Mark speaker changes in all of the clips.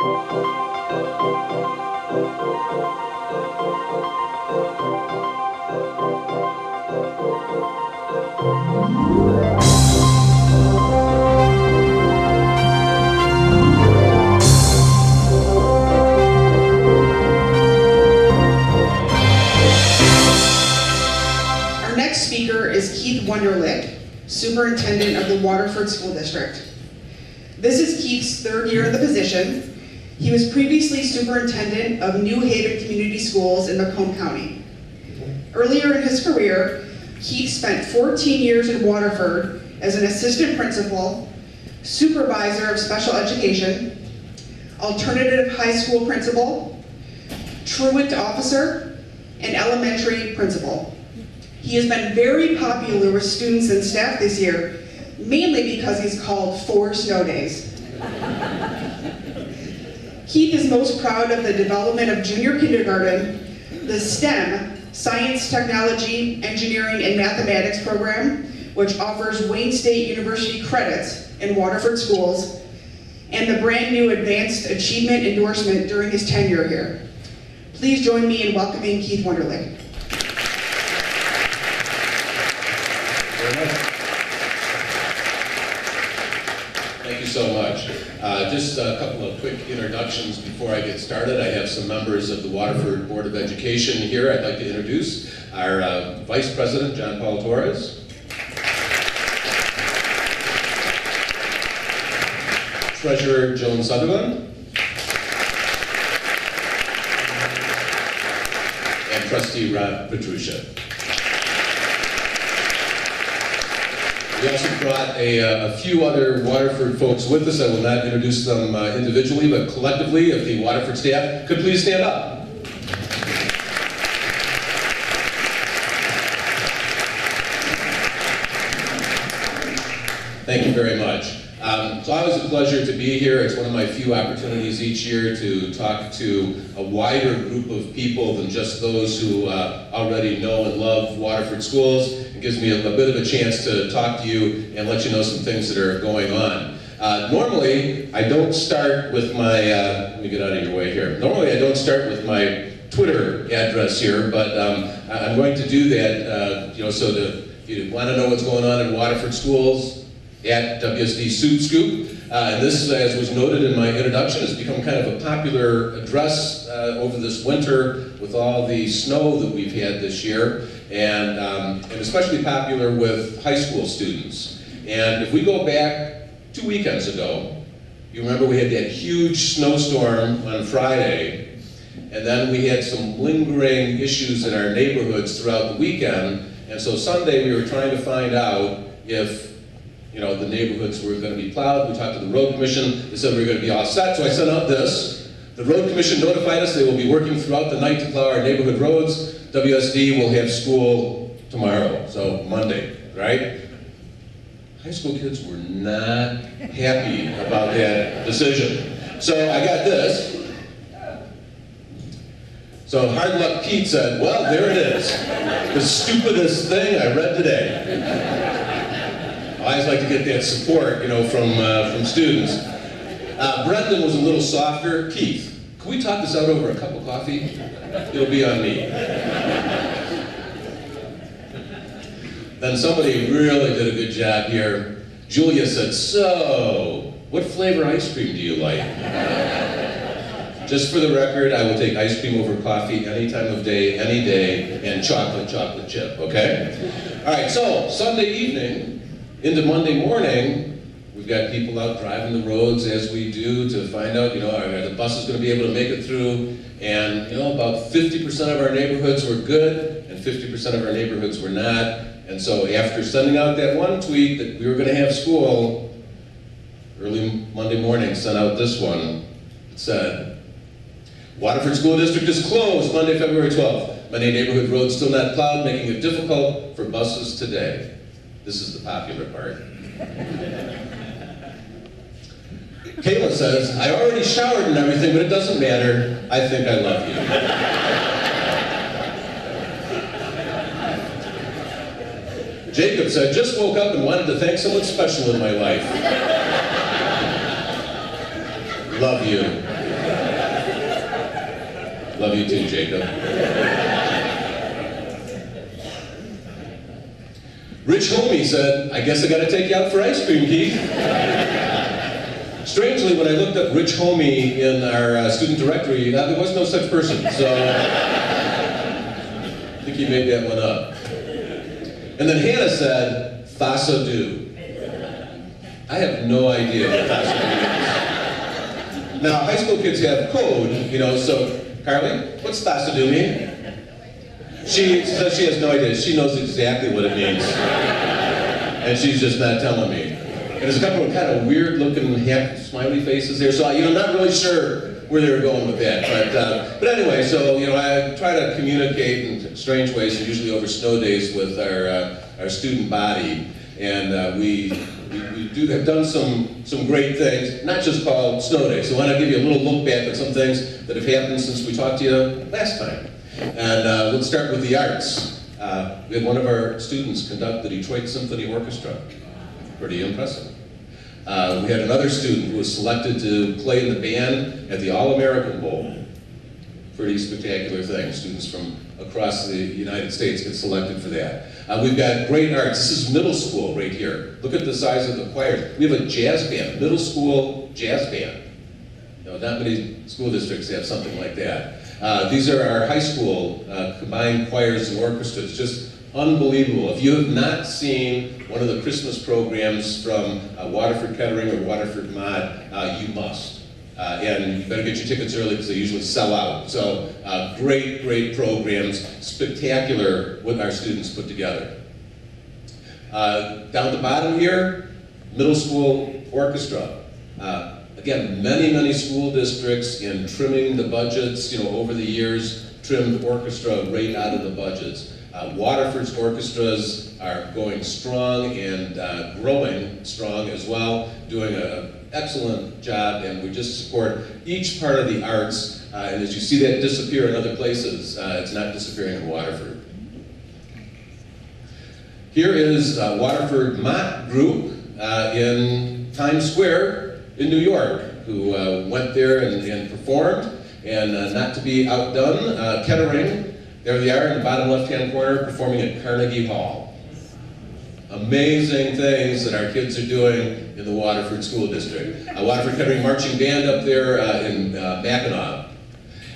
Speaker 1: Our next speaker is Wunderlich, Superintendent of the Waterford School District. This is Keith's third year in the position. He was previously Superintendent of New Haven Community Schools in Macomb County. Earlier in his career, Keith spent 14 years in Waterford as an assistant principal, supervisor of special education, alternative high school principal, truant officer, and elementary principal. He has been very popular with students and staff this year, mainly because he's called 4 snow days. Keith is most proud of the development of junior kindergarten, the STEM, Science, Technology, Engineering, and Mathematics program, which offers Wayne State University credits in Waterford schools, and the brand new Advanced Achievement Endorsement during his tenure here. Please join me in welcoming Keith Wunderlich.
Speaker 2: Thank you so much. Just a couple of quick introductions before I get started. I have some members of the Waterford Board of Education here. I'd like to introduce our Vice President, John Paul Torres. Treasurer, Joan Sutherland. And Trustee Rob Petrucia. We also brought a few other Waterford folks with us. I will not introduce them individually, but collectively, if the Waterford staff could please stand up. Thank you very much. It's always a pleasure to be here. It's one of my few opportunities each year to talk to a wider group of people than just those who already know and love Waterford schools. It gives me a bit of a chance to talk to you and let you know some things that are going on. Normally, I don't start with my, let me get out of your way here. Normally, I don't start with my Twitter address here, but I'm going to do that, so that if you want to know what's going on in Waterford schools, at WSD Soup Scoop. And this, as was noted in my introduction, has become kind of a popular address over this winter with all the snow that we've had this year, and especially popular with high school students. And if we go back 2 weekends ago, you remember we had that huge snowstorm on Friday, and then we had some lingering issues in our neighborhoods throughout the weekend, and so Sunday we were trying to find out if the neighborhoods were going to be plowed. We talked to the road commission. They said we were going to be all set, so I sent out this. The road commission notified us they will be working throughout the night to plow our neighborhood roads. WSD will have school tomorrow, so Monday, right? High school kids were not happy about that decision. So I got this. So Hard Luck Pete said, well, there it is. The stupidest thing I read today. I always like to get that support, from students. Brendan was a little softer. Keith, can we talk this out over a cup of coffee? It'll be on me. Then somebody really did a good job here. Julia said, so, what flavor ice cream do you like? Just for the record, I will take ice cream over coffee any time of day, any day, and chocolate chip, okay? All right, so Sunday evening, into Monday morning, we've got people out driving the roads as we do to find out, are the buses going to be able to make it through? And, about 50% of our neighborhoods were good and 50% of our neighborhoods were not. And so after sending out that one tweet that we were going to have school, early Monday morning sent out this one. It said, Waterford School District is closed Monday, February 12th. Many neighborhood roads still not plowed, making it difficult for buses today. This is the popular part. Kayla says, I already showered and everything, but it doesn't matter. I think I love you. Jacob said, just woke up and wanted to thank someone special in my life. Love you. Love you too, Jacob. Rich Homey said, I guess I gotta take you out for ice cream, Keith. Strangely, when I looked up Rich Homey in our student directory, there was no such person, so I think he made that one up. And then Hannah said, Thassa do. I have no idea what Thassa do is. Now, high school kids have code, you know, so Carly, what's Thassa do mean? She says she has no idea. She knows exactly what it means. And she's just not telling me. And there's a couple of kind of weird looking half smiley faces there, so I'm not really sure where they were going with that. But anyway, so I try to communicate in strange ways, and usually over snow days with our student body, and we have done some great things, not just called snow days. So I want to give you a little look back at some things that have happened since we talked to you last time. And let's start with the arts. We had one of our students conduct the Detroit Symphony Orchestra. Pretty impressive. We had another student who was selected to play in the band at the All-American Bowl. Pretty spectacular thing. Students from across the United States get selected for that. We've got great arts. This is middle school right here. Look at the size of the choir. We have a jazz band, middle school jazz band. Not many school districts have something like that. These are our high school combined choirs and orchestras. Just unbelievable. If you have not seen one of the Christmas programs from Waterford Kettering or Waterford Mod, you must. And you better get your tickets early because they usually sell out. So great programs, spectacular what our students put together. Down the bottom here, middle school orchestra. Again, many school districts in trimming the budgets, over the years, trimmed orchestra right out of the budgets. Waterford's orchestras are going strong and growing strong as well, doing an excellent job, and we just support each part of the arts. And as you see that disappear in other places, it's not disappearing in Waterford. Here is Waterford Mott Group in Times Square in New York, who went there and performed, and not to be outdone, Kettering. There they are in the bottom left-hand corner, performing at Carnegie Hall. Amazing things that our kids are doing in the Waterford School District. Waterford Kettering Marching Band up there in Mackinac.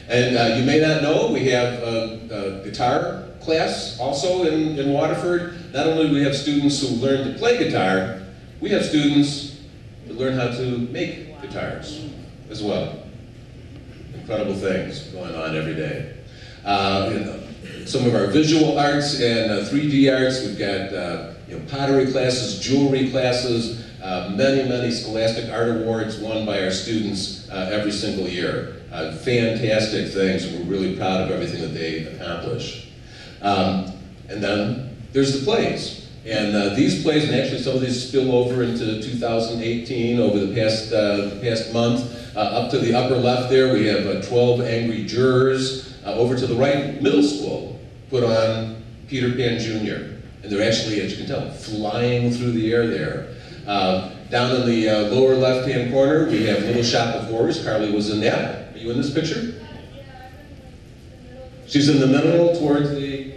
Speaker 2: And you may not know, we have a guitar class also in Waterford. Not only do we have students who learn to play guitar, we have students who learn how to make guitars as well. Incredible things going on every day. Some of our visual arts and 3D arts, we've got pottery classes, jewelry classes, many scholastic art awards won by our students every single year. Fantastic things, and we're really proud of everything that they accomplish. And then there's the plays. And these plays, and actually some of these spill over into 2018 over the past month. Up to the upper left there, we have 12 Angry Jurors. Over to the right, middle school put on Peter Pan Jr. And they're actually, as you can tell, flying through the air there. Down in the lower left-hand corner, we have Little Shop of Horrors. Carly was in that. Are you in this picture? She's in the middle towards the,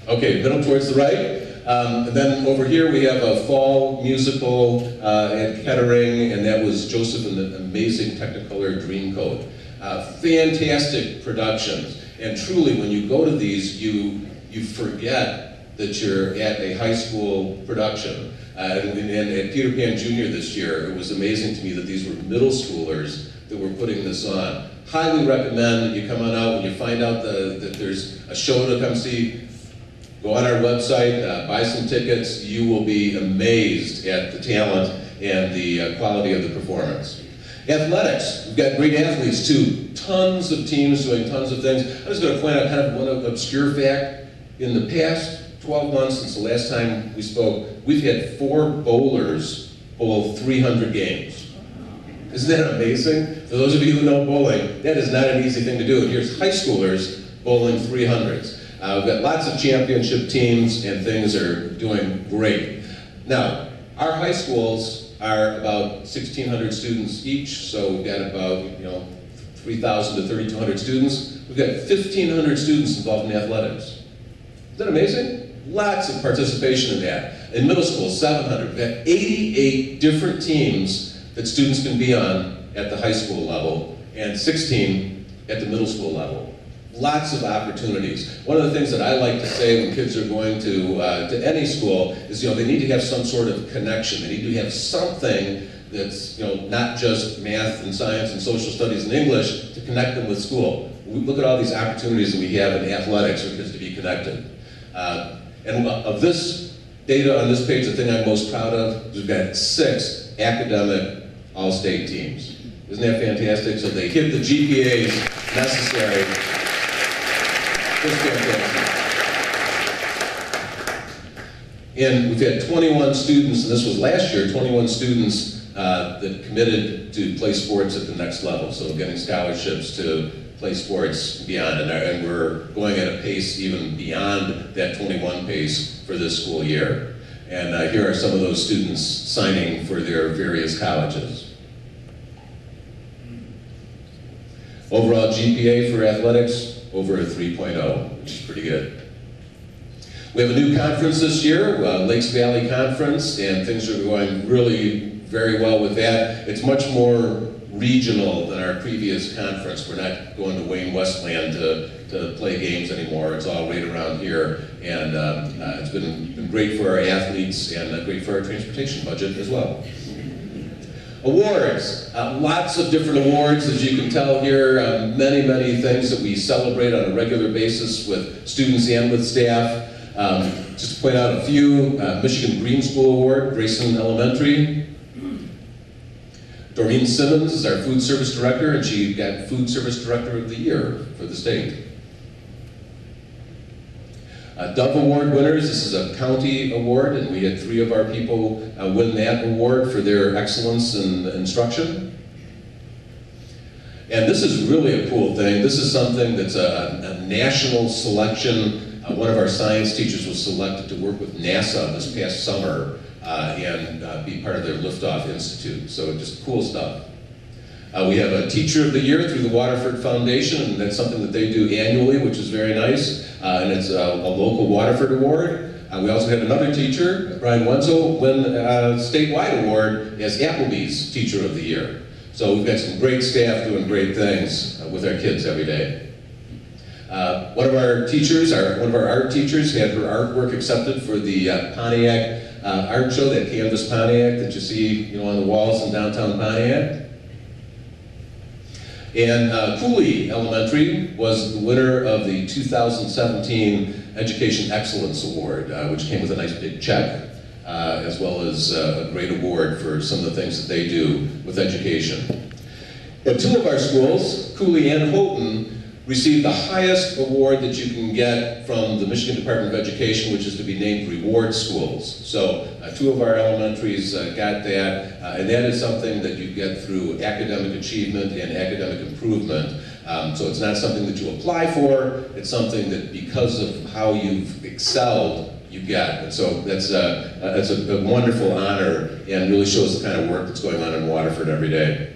Speaker 2: okay, middle towards the right. And then over here we have a fall musical at Kettering, and that was Joseph and the Amazing Technicolor Dreamcoat. Fantastic productions. And truly, when you go to these, you forget that you're at a high school production. And at Peter Pan Jr. this year, it was amazing to me that these were middle schoolers that were putting this on. Highly recommend that you come on out when you find out that there's a show to come see. Go on our website, buy some tickets. You will be amazed at the talent and the quality of the performance. Athletics, we've got great athletes too. Tons of teams doing tons of things. I'm just going to point out kind of one obscure fact. In the past 12 months since the last time we spoke, we've had 4 bowlers bowl 300 games. Isn't that amazing? For those of you who know bowling, that is not an easy thing to do. And here's high schoolers bowling 300s. We've got lots of championship teams, and things are doing great. Now, our high schools are about 1,600 students each, so we've got about 3,000 to 3,200 students. We've got 1,500 students involved in athletics. Is that amazing? Lots of participation in that. In middle school, 700. We've got 88 different teams that students can be on at the high school level, and 16 at the middle school level. Lots of opportunities. One of the things that I like to say when kids are going to any school is, they need to have some sort of connection. They need to have something that's, not just math and science and social studies and English to connect them with school. We look at all these opportunities that we have in athletics for kids to be connected. And of this data on this page, the thing I'm most proud of is we've got 6 academic all-state teams. Isn't that fantastic? So they hit the GPAs necessary. Just fantastic. And we've had 21 students, and this was last year, 21 students that committed to play sports at the next level. So getting scholarships to play sports beyond, and we're going at a pace even beyond that 21 pace for this school year. And here are some of those students signing for their various colleges. Overall GPA for athletics, over a 3.0, which is pretty good. We have a new conference this year, Lakes Valley Conference, and things are going really very well with that. It's much more regional than our previous conference. We're not going to Wayne Westland to play games anymore. It's all right around here, and it's been great for our athletes and great for our transportation budget as well. Awards, lots of different awards, as you can tell here, many things that we celebrate on a regular basis with students and with staff. Just to point out a few, Michigan Green School Award, Grayson Elementary. Doreen Simmons is our food service director, and she got Food Service Director of the Year for the state. Dove Award winners, this is a county award, and we had 3 of our people win that award for their excellence in instruction. And this is really a cool thing. This is something that's a national selection. One of our science teachers was selected to work with NASA this past summer and be part of their Liftoff Institute. So just cool stuff. We have a Teacher of the Year through the Waterford Foundation, and that's something that they do annually, which is very nice. And it's a local Waterford award. We also had another teacher, Brian Wenzel, win a statewide award as Applebee's Teacher of the Year. So we've got some great staff doing great things with our kids every day. One of our teachers, one of our art teachers, had her artwork accepted for the Pontiac art show, that canvas Pontiac that you see, on the walls in downtown Pontiac. And Cooley Elementary was the winner of the 2017 Education Excellence Award, which came with a nice big check, as well as a great award for some of the things that they do with education. At 2 of our schools, Cooley and Houghton, received the highest award that you can get from the Michigan Department of Education, which is to be named Reward Schools. So 2 of our elementaries got that, and that is something that you get through academic achievement and academic improvement. So it's not something that you apply for, it's something that because of how you've excelled, you get. And so that's a wonderful honor and really shows the kind of work that's going on in Waterford every day.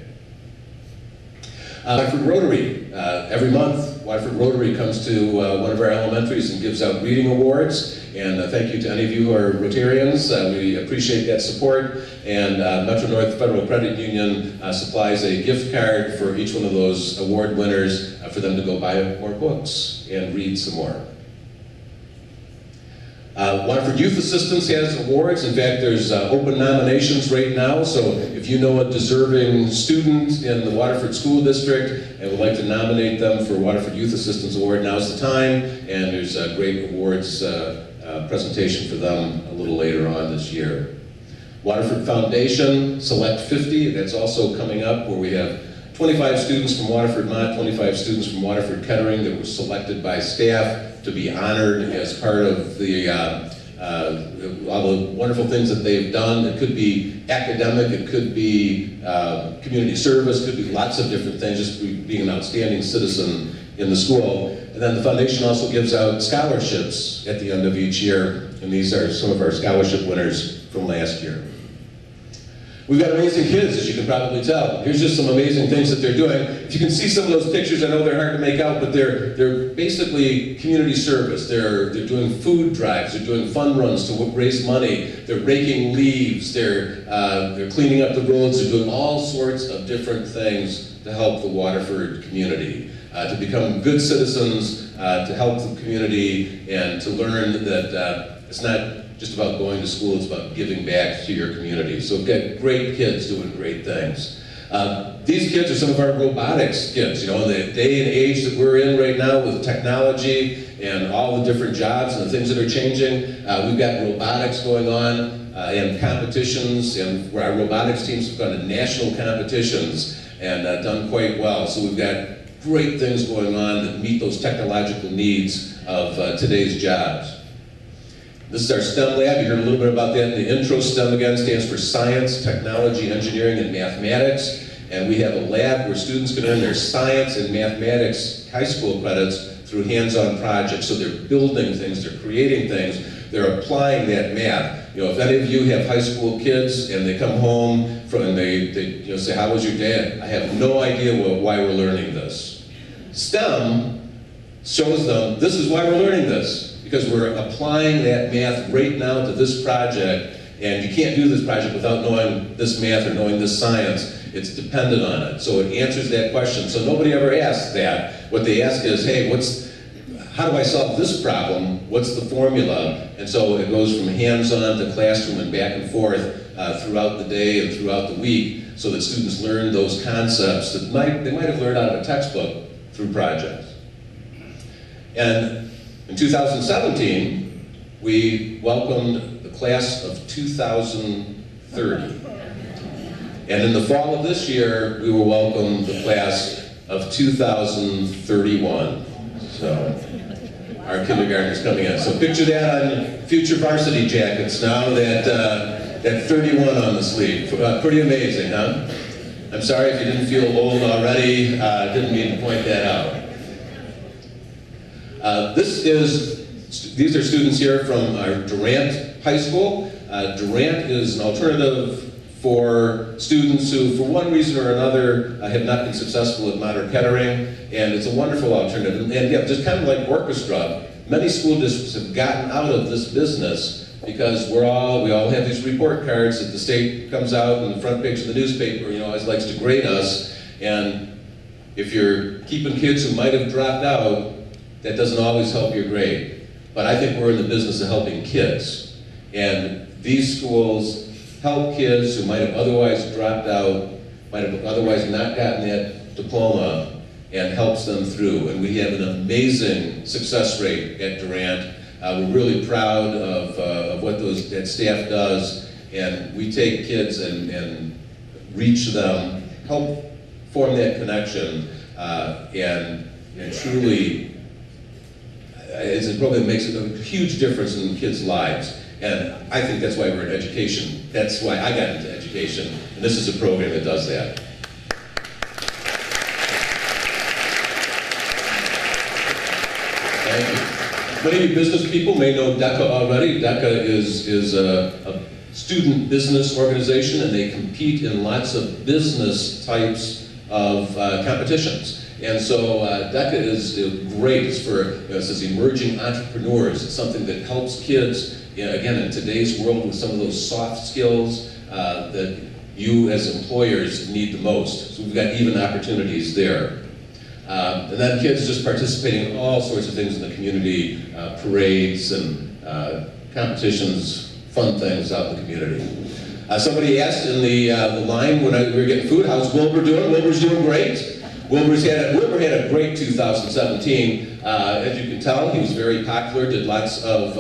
Speaker 2: Waterford Rotary, every month, Waterford Rotary comes to one of our elementaries and gives out reading awards. And thank you to any of you who are Rotarians. We appreciate that support. And Metro North Federal Credit Union supplies a gift card for each one of those award winners for them to go buy more books and read some more. Waterford Youth Assistance has awards. In fact, there's open nominations right now, so if you know a deserving student in the Waterford School District and would like to nominate them for Waterford Youth Assistance Award, now's the time, and there's a great awards presentation for them a little later on this year. Waterford Foundation, Select 50, that's also coming up, where we have 25 students from Waterford Mott, 25 students from Waterford Kettering that were selected by staff to be honored as part of the all the wonderful things that they've done. It could be academic, it could be community service, it could be lots of different things, just being an outstanding citizen in the school. And then the foundation also gives out scholarships at the end of each year, and these are some of our scholarship winners from last year. We've got amazing kids, as you can probably tell. Here's just some amazing things that they're doing. If you can see some of those pictures, I know they're hard to make out, but they're basically community service. They're doing food drives, they're doing fun runs to raise money, they're raking leaves, they're cleaning up the roads, they're doing all sorts of different things to help the Waterford community, to become good citizens, to help the community, and to learn that it's not just about going to school, it's about giving back to your community. So we've got great kids doing great things. These kids are some of our robotics kids, you know, in the day and age that we're in right now with technology and all the different jobs and the things that are changing. We've got robotics going on and competitions, and where our robotics teams have gone to national competitions and done quite well. So we've got great things going on that meet those technological needs of today's jobs. This is our STEM lab. You heard a little bit about that in the intro. STEM, again, stands for Science, Technology, Engineering, and Mathematics. And we have a lab where students can earn their science and mathematics high school credits through hands-on projects. So they're building things, they're creating things, they're applying that math. You know, if any of you have high school kids and they come home and they say, how was your day? I have no idea why we're learning this. STEM shows them, this is why we're learning this. Because we're applying that math right now to this project, and you can't do this project without knowing this math or knowing this science. It's dependent on it. So it answers that question. So nobody ever asks that. What they ask is, hey, how do I solve this problem? What's the formula? And so it goes from hands-on to classroom and back and forth throughout the day and throughout the week, so that students learn those concepts that they might have learned out of a textbook through projects. And in 2017, we welcomed the class of 2030. And in the fall of this year, we will welcome the class of 2031. So, our kindergartners coming in. So picture that on future varsity jackets now, that 31 on the sleeve. Pretty amazing, huh? I'm sorry if you didn't feel old already. Didn't mean to point that out. These are students here from our Durant High School. Durant is an alternative for students who, for one reason or another, have not been successful at Modern Kettering, and it's a wonderful alternative. And yeah, just kind of like orchestra, many school districts have gotten out of this business because we all have these report cards that the state comes out on the front page of the newspaper, you know, always likes to grade us, and if you're keeping kids who might have dropped out, that doesn't always help your grade. But I think we're in the business of helping kids. And these schools help kids who might have otherwise dropped out, might have otherwise not gotten that diploma, and helps them through. And we have an amazing success rate at Durant. We're really proud of what that staff does. And we take kids and reach them, help form that connection, and truly, it probably makes a huge difference in kids' lives. And I think that's why we're in education. That's why I got into education. And this is a program that does that. Thank you. Many of you business people may know DECA already. DECA is a student business organization, and they compete in lots of business types of competitions. And so DECA is great. It's for it says emerging entrepreneurs. It's something that helps kids, again, in today's world with some of those soft skills that you as employers need the most. So we've got even opportunities there. And then kids just participating in all sorts of things in the community, parades and competitions, fun things out in the community. Somebody asked in the line when we were getting food, how's Wilbur doing? Wilbur's doing great. Wilbur had a great 2017. As you can tell, he was very popular, did lots of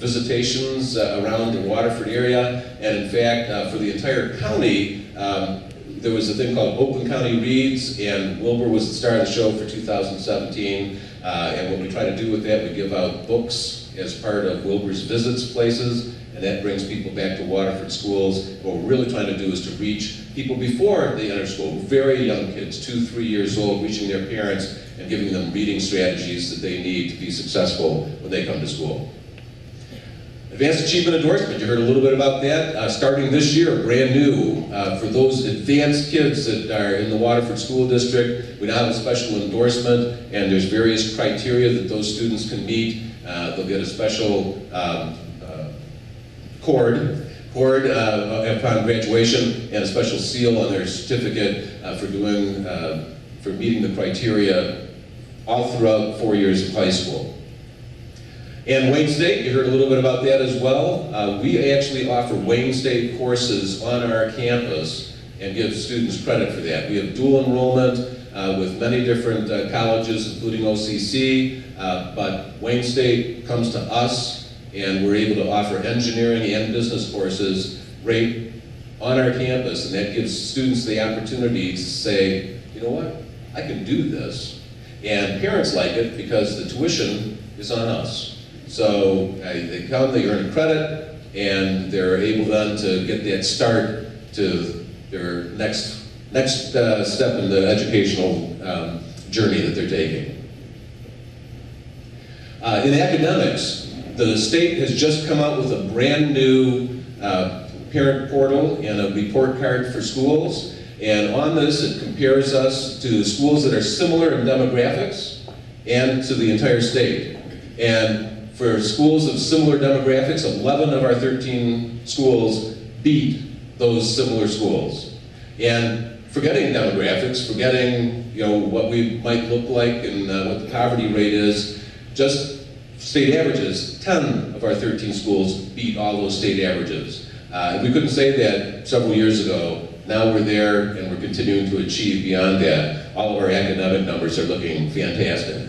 Speaker 2: visitations around the Waterford area, and in fact, for the entire county, there was a thing called Oakland County Reads, and Wilbur was the star of the show for 2017. And what we try to do with that, we give out books as part of Wilbur's visits places, and that brings people back to Waterford schools. What we're really trying to do is to reach people before they enter school, very young kids, 2, 3 years old, reaching their parents and giving them reading strategies that they need to be successful when they come to school. Advanced Achievement Endorsement, you heard a little bit about that. Starting this year, brand new, for those advanced kids that are in the Waterford School District, we now have a special endorsement, and there's various criteria that those students can meet. They'll get a special cord upon graduation, and a special seal on their certificate for meeting the criteria all throughout 4 years of high school. And Wayne State, you heard a little bit about that as well. We actually offer Wayne State courses on our campus and give students credit for that. We have dual enrollment with many different colleges, including OCC, but Wayne State comes to us, and we're able to offer engineering and business courses right on our campus, and that gives students the opportunity to say, you know what, I can do this. And parents like it because the tuition is on us. So they come, they earn credit, and they're able then to get that start to their next step in the educational journey that they're taking. In academics, the state has just come out with a brand new parent portal and a report card for schools. And on this, it compares us to schools that are similar in demographics and to the entire state. And for schools of similar demographics, 11 of our 13 schools beat those similar schools. And forgetting demographics, forgetting what we might look like and what the poverty rate is, just state averages, 10 of our 13 schools beat all those state averages. We couldn't say that several years ago. Now we're there, and we're continuing to achieve beyond that. All of our academic numbers are looking fantastic.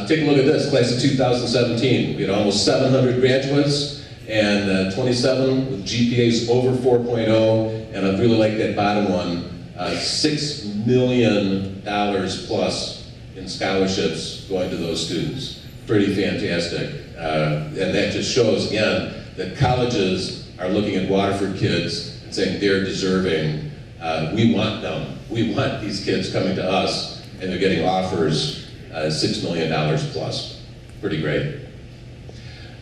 Speaker 2: Take a look at this, class of 2017. We had almost 700 graduates, and 27 with GPAs over 4.0, and I really like that bottom one, $6 million plus in scholarships going to those students. Pretty fantastic. And that just shows, again, that colleges are looking at Waterford kids and saying they're deserving. We want them. We want these kids coming to us, and they're getting offers $6 million plus. Pretty great.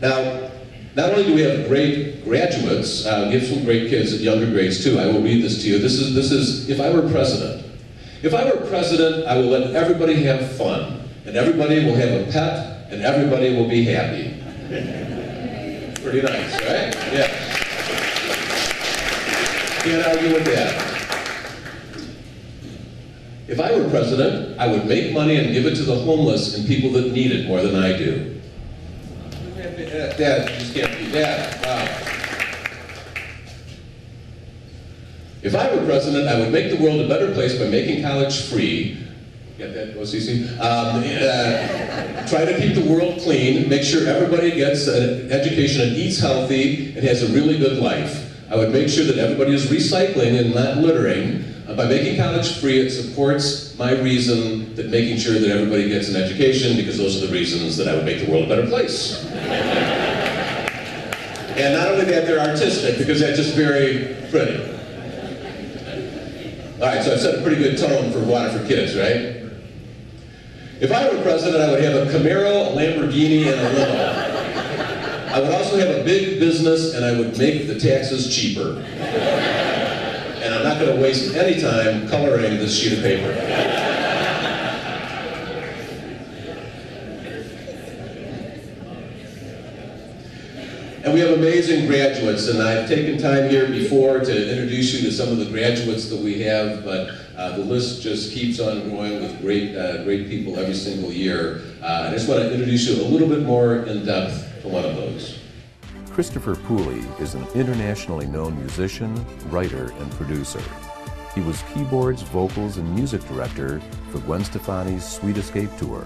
Speaker 2: Now, not only do we have great graduates, we have some great kids at younger grades too. I will read this to you. This is if I were president. If I were president, I will let everybody have fun, and everybody will have a pet, and everybody will be happy. Pretty nice, right? Yeah. Can't argue with that. If I were president, I would make money and give it to the homeless and people that need it more than I do. That just can't be that. Wow. If I were president, I would make the world a better place by making college free. Get that, OCC? Try to keep the world clean, make sure everybody gets an education and eats healthy and has a really good life. I would make sure that everybody is recycling and not littering. By making college free, it supports my reason that making sure that everybody gets an education, because those are the reasons that I would make the world a better place. And not only that, they're artistic, because that's just very pretty. All right, so I've set a pretty good tone for Waterford kids, right? If I were president, I would have a Camaro, a Lamborghini, and a limo. I would also have a big business, and I would make the taxes cheaper. And I'm not going to waste any time coloring this sheet of paper. And we have amazing graduates, and I've taken time here before to introduce you to some of the graduates that we have, but the list just keeps on going with great people every single year. I just want to introduce you a little bit more in depth to one of those.
Speaker 3: Christopher Pooley is an internationally known musician, writer, and producer. He was keyboards, vocals, and music director for Gwen Stefani's Sweet Escape Tour.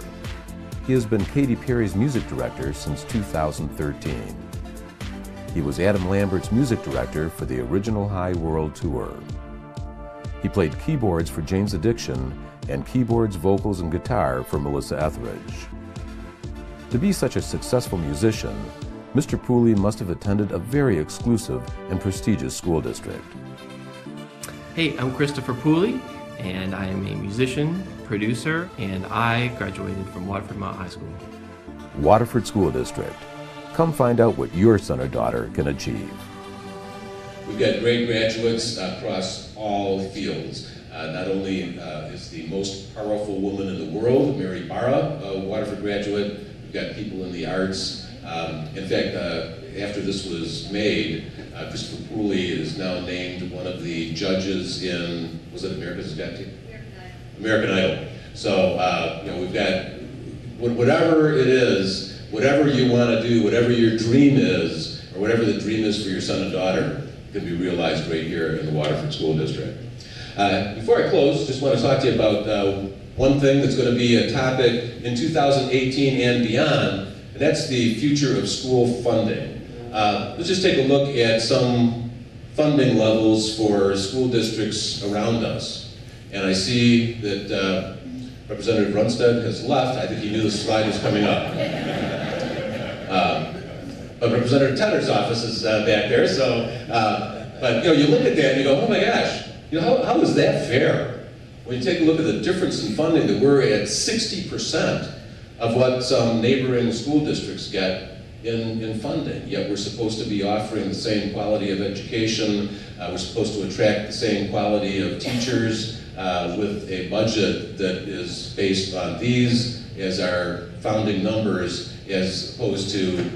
Speaker 3: He has been Katy Perry's music director since 2013. He was Adam Lambert's music director for the Original High World Tour. He played keyboards for Jane's Addiction and keyboards, vocals, and guitar for Melissa Etheridge. To be such a successful musician, Mr. Pooley must have attended a very exclusive and prestigious school district.
Speaker 4: Hey, I'm Christopher Pooley, and I am a musician, producer, and I graduated from Waterford Mount High School.
Speaker 3: Waterford School District, Come find out what your son or daughter can achieve.
Speaker 2: We've got great graduates across all fields. Not only is the most powerful woman in the world, Mary Barra, a Waterford graduate, we've got people in the arts. In fact, after this was made, Christopher Pooley is now named one of the judges in, was it America's Got Talent? American Idol. So, you know, we've got, whatever it is, whatever you want to do, whatever your dream is, or whatever the dream is for your son and daughter, can be realized right here in the Waterford School District. Before I close, just want to talk to you about one thing that's going to be a topic in 2018 and beyond, and that's the future of school funding. Let's just take a look at some funding levels for school districts around us. And I see that Representative Runstead has left. I think he knew the slide was coming up. But Representative Tedder's office is back there, so, but you know, you look at that and you go, oh my gosh, you know, how is that fair? When you take a look at the difference in funding, that we're at 60% of what some neighboring school districts get in funding, yet we're supposed to be offering the same quality of education, we're supposed to attract the same quality of teachers with a budget that is based on these as our founding numbers, as opposed to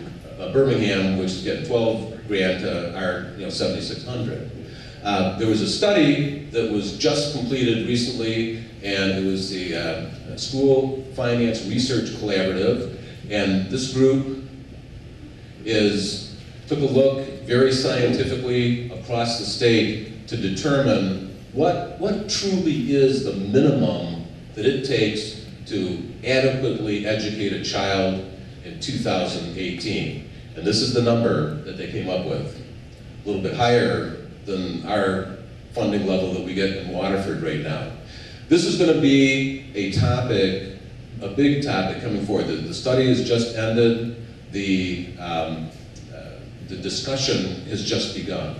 Speaker 2: Birmingham, which is getting 12 grand to our 7,600. There was a study that was just completed recently, and it was the School Finance Research Collaborative, and this group took a look very scientifically across the state to determine what truly is the minimum that it takes to adequately educate a child in 2018. And this is the number that they came up with, a little bit higher than our funding level that we get in Waterford right now. This is going to be a topic, a big topic coming forward. The study has just ended. The discussion has just begun.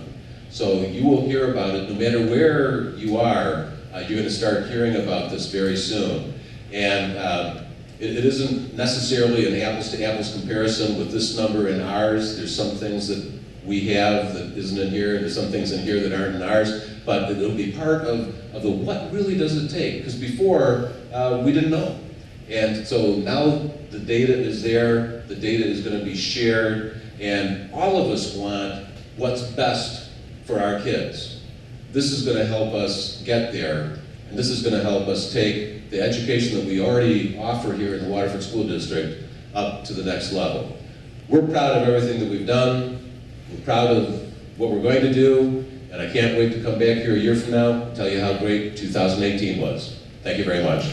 Speaker 2: So you will hear about it no matter where you are. You're going to start hearing about this very soon. And it isn't necessarily an apples-to-apples comparison with this number and ours. There's some things that we have that isn't in here, and there's some things in here that aren't in ours, but it'll be part of the what really does it take, because before we didn't know. And so now the data is there, the data is going to be shared, and all of us want what's best for our kids. This is going to help us get there, and this is going to help us take the education that we already offer here in the Waterford School District up to the next level. We're proud of everything that we've done. We're proud of what we're going to do, and I can't wait to come back here a year from now and tell you how great 2018 was. Thank you very much.